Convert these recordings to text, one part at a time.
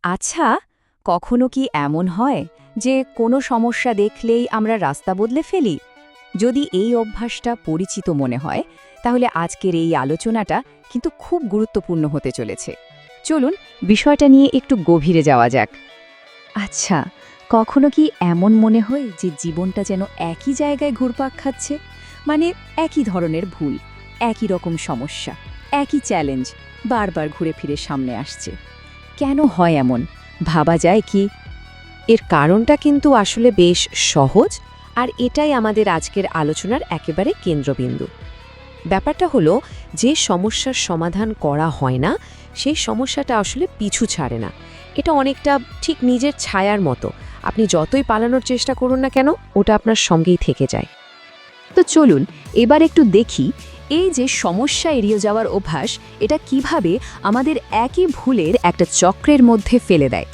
আচ্ছা, কখনো কি এমন হয় যে কোনো সমস্যা দেখলেই আমরা রাস্তা বদলে ফেলি? যদি এই অভ্যাসটা পরিচিত মনে হয়, তাহলে আজকের এই আলোচনাটা কিন্তু খুব গুরুত্বপূর্ণ হতে চলেছে। চলুন বিষয়টা নিয়ে একটু গভীরে যাওয়া যাক। আচ্ছা, কখনো কি এমন মনে হয় যে জীবনটা যেন একই জায়গায় ঘুরপাক খাচ্ছে? মানে একই ধরনের ভুল, একই রকম সমস্যা, একই চ্যালেঞ্জ বারবার ঘুরে ফিরে সামনে আসছে। কেন হয় এমন? ভাবা যায় কি? এর কারণটা কিন্তু আসলে বেশ সহজ, আর এটাই আমাদের আজকের আলোচনার একেবারে কেন্দ্রবিন্দু। ব্যাপারটা হলো, যে সমস্যার সমাধান করা হয় না সেই সমস্যাটা আসলে পিছু ছাড়ে না। এটা অনেকটা ঠিক নিজের ছায়ার মতো। আপনি যতই পালানোর চেষ্টা করুন না কেন, ওটা আপনার সঙ্গেই থেকে যায়। তো চলুন এবার একটু দেখি এই যে সমস্যা এড়িয়ে যাওয়ার অভ্যাস, এটা কিভাবে আমাদের একই ভুলের একটা চক্রের মধ্যে ফেলে দেয়।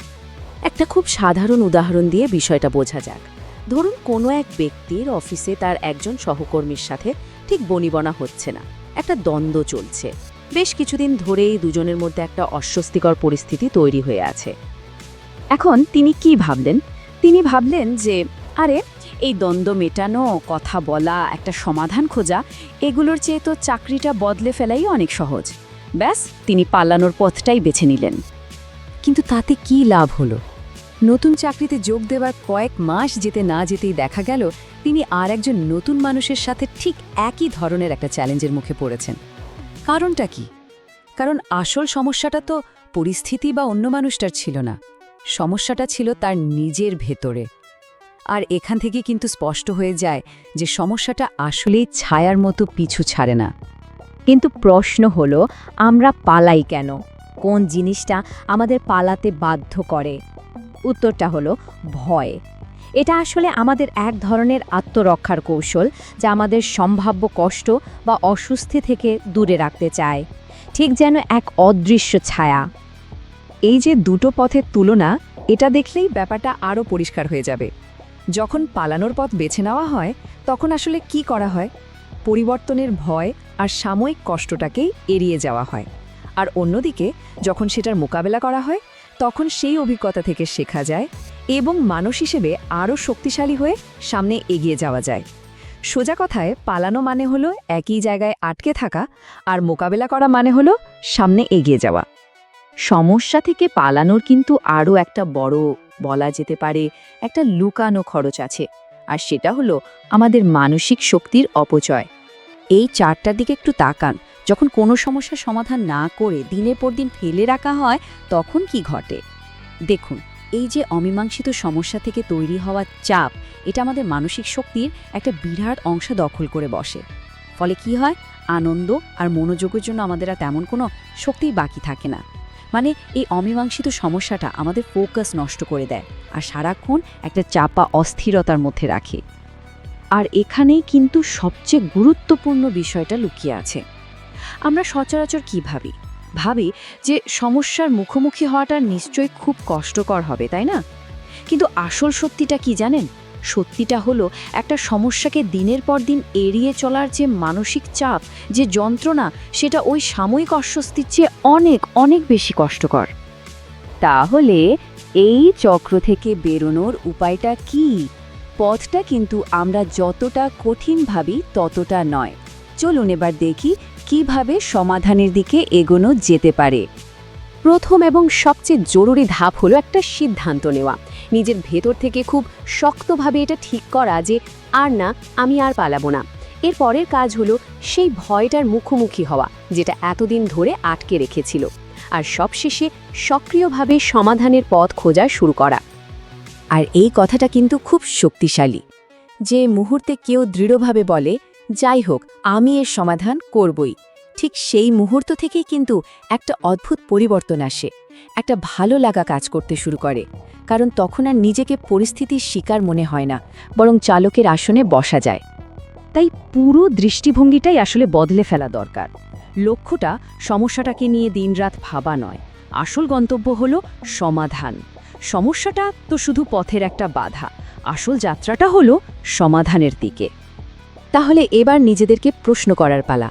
একটা খুব সাধারণ উদাহরণ দিয়ে বিষয়টা বোঝা যাক। ধরুন, কোনো এক ব্যক্তির অফিসে তার একজন সহকর্মীর সাথে ঠিক বনিবনা হচ্ছে না, একটা দ্বন্দ্ব চলছে। বেশ কিছুদিন ধরেই দুজনের মধ্যে একটা অস্বস্তিকর পরিস্থিতি তৈরি হয়ে আছে। এখন তিনি কি ভাবলেন? তিনি ভাবলেন যে আরে, এই দ্বন্দ্ব মেটানো, কথা বলা, একটা সমাধান খোঁজা, এগুলোর চেয়ে তো চাকরিটা বদলে ফেলাই অনেক সহজ। ব্যাস, তিনি পালানোর পথটাই বেছে নিলেন। কিন্তু তাতে কি লাভ হলো? নতুন চাকরিতে যোগ দেওয়ার কয়েক মাস যেতে না যেতেই দেখা গেল তিনি আর একজন নতুন মানুষের সাথে ঠিক একই ধরনের একটা চ্যালেঞ্জের মুখে পড়েছেন। কারণটা কি? কারণ আসল সমস্যাটা তো পরিস্থিতি বা অন্য মানুষটার ছিল না, সমস্যাটা ছিল তার নিজের ভেতরে। আর এখান থেকে কিন্তু স্পষ্ট হয়ে যায় যে সমস্যাটা আসলেই ছায়ার মতো পিছু ছাড়ে না। কিন্তু প্রশ্ন হলো, আমরা পালাই কেন? কোন জিনিসটা আমাদের পালাতে বাধ্য করে? উত্তরটা হলো ভয়। এটা আসলে আমাদের এক ধরনের আত্মরক্ষার কৌশল, যা আমাদের সম্ভাব্য কষ্ট বা অস্বস্তি থেকে দূরে রাখতে চায়, ঠিক যেন এক অদৃশ্য ছায়া। এই যে দুটো পথের তুলনা, এটা দেখলেই ব্যাপারটা আরও পরিষ্কার হয়ে যাবে। যখন পালানোর পথ বেছে নেওয়া হয়, তখন আসলে কি করা হয়? পরিবর্তনের ভয় আর সাময়িক কষ্টটাকেই এড়িয়ে যাওয়া হয়। আর অন্যদিকে যখন সেটার মোকাবেলা করা হয়, তখন সেই অভিজ্ঞতা থেকে শেখা যায় এবং মানুষ হিসেবে আরও শক্তিশালী হয়ে সামনে এগিয়ে যাওয়া যায়। সোজা কথায়, পালানো মানে হলো একই জায়গায় আটকে থাকা, আর মোকাবেলা করা মানে হলো সামনে এগিয়ে যাওয়া। সমস্যা থেকে পালানোর কিন্তু আরও একটা বড়, বলা যেতে পারে একটা লুকানো খরচ আছে, আর সেটা হলো আমাদের মানসিক শক্তির অপচয়। এই চারটার দিকে একটু তাকান। যখন কোনো সমস্যার সমাধান না করে দিনের পর দিন ফেলে রাখা হয়, তখন কি ঘটে? দেখুন, এই যে অমীমাংসিত সমস্যা থেকে তৈরি হওয়া চাপ, এটা আমাদের মানসিক শক্তির একটা বিরাট অংশ দখল করে বসে। ফলে কি হয়? আনন্দ আর মনোযোগের জন্য আমাদের আর তেমন কোনো শক্তিই বাকি থাকে না। মানে এই অমীমাংসিত সমস্যাটা আমাদের ফোকাস নষ্ট করে দেয় আর সারাক্ষণ একটা চাপা অস্থিরতার মধ্যে রাখে। আর এখানেই কিন্তু সবচেয়ে গুরুত্বপূর্ণ বিষয়টা লুকিয়ে আছে। আমরা সচরাচর কি ভাবি? ভাবি যে সমস্যার মুখোমুখি হওয়াটা নিশ্চয়ই খুব কষ্টকর হবে, তাই না? কিন্তু আসল সত্যিটা কি জানেন? সত্যিটা হলো, একটা সমস্যাকে দিনের পর দিন এড়িয়ে চলার যে মানসিক চাপ, যে যন্ত্রণা, সেটা ওই সাময়িক অস্বস্তির চেয়ে অনেক অনেক বেশি কষ্টকর। তাহলে এই চক্র থেকে বেরোনোর উপায়টা কি? পথটা কিন্তু আমরা যতটা কঠিন ভাবি ততটা নয়। চলুন এবার দেখি কিভাবে সমাধানের দিকে এগোনো যেতে পারে। প্রথম এবং সবচেয়ে জরুরি ধাপ হলো একটা সিদ্ধান্ত নেওয়া। নিজের ভেতর থেকে খুব শক্তভাবে এটা ঠিক করা যে আর না, আমি আর পালাবো না। এর পরের কাজ হলো সেই ভয়টার মুখোমুখি হওয়া, যেটা এতদিন ধরে আটকে রেখেছিল। আর সবশেষে সক্রিয়ভাবে সমাধানের পথ খোঁজা শুরু করা। আর এই কথাটা কিন্তু খুব শক্তিশালী। যে মুহূর্তে কেউ দৃঢ়ভাবে বলে, যাই হোক, আমি এর সমাধান করবই, ঠিক সেই মুহূর্ত থেকেই কিন্তু একটা অদ্ভুত পরিবর্তন আসে। একটা ভালো লাগা কাজ করতে শুরু করে, কারণ তখন আর নিজেকে পরিস্থিতির শিকার মনে হয় না, বরং চালকের আসনে বসা যায়। তাই পুরো দৃষ্টিভঙ্গিটাই আসলে বদলে ফেলা দরকার। লক্ষ্যটা সমস্যাটাকে নিয়ে দিনরাত ভাবা নয়, আসল গন্তব্য হলো সমাধান। সমস্যাটা তো শুধু পথের একটা বাধা, আসল যাত্রাটা হলো সমাধানের দিকে। তাহলে এবার নিজেদেরকে প্রশ্ন করার পালা,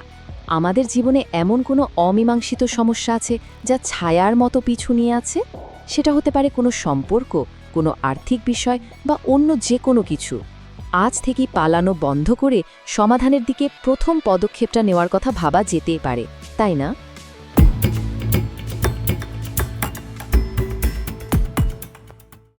আমাদের জীবনে এমন কোনো অমীমাংসিত সমস্যা আছে যা ছায়ার মতো পিছু নিয়ে আছে? সেটা হতে পারে কোনো সম্পর্ক, কোনো আর্থিক বিষয় বা অন্য যে কোনো কিছু। আজ থেকেই পালানো বন্ধ করে সমাধানের দিকে প্রথম পদক্ষেপটা নেওয়ার কথা ভাবা যেতেই পারে, তাই না?